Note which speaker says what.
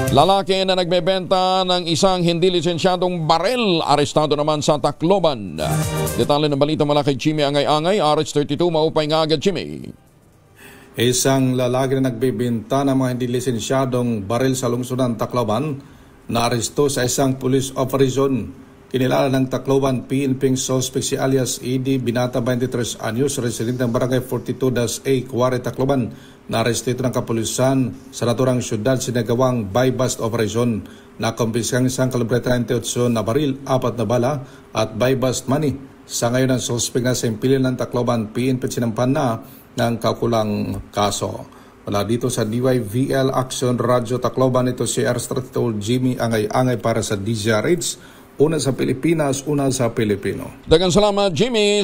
Speaker 1: Lalaki na nagbebenta ng isang hindi lisensyadong baril, arestado naman sa Tacloban. Detalye ng balita mula kay Jimmy Angay-Angay, RH32, maupay nga agad Jimmy.
Speaker 2: Isang lalaki na nagbebenta ng mga hindi lisensyadong baril sa lungsod ng Tacloban naaresto sa isang police operation. Kinilala ng Tacloban PNP suspect si alias ED Binata, 23 anyos, resident ng barangay 42-A, Cuare, Tacloban. Naaresto ito ng kapulisan sa naturang syudad sinagawang buy-bust operation. Nakumpiskang isang kalibre 38 na baril, 4 na bala at buy-bust money. Sa ngayon ang suspect na sa impilan ng Tacloban PNP sinampan na ng kaukulang kaso. Wala dito sa DYVL Action Radio Tacloban, ito si RH32 Jimmy Angay-Angay para sa DZRH. Una sa Pilipinas, una sa Pilipino.
Speaker 1: Daghang salamat Jimmy.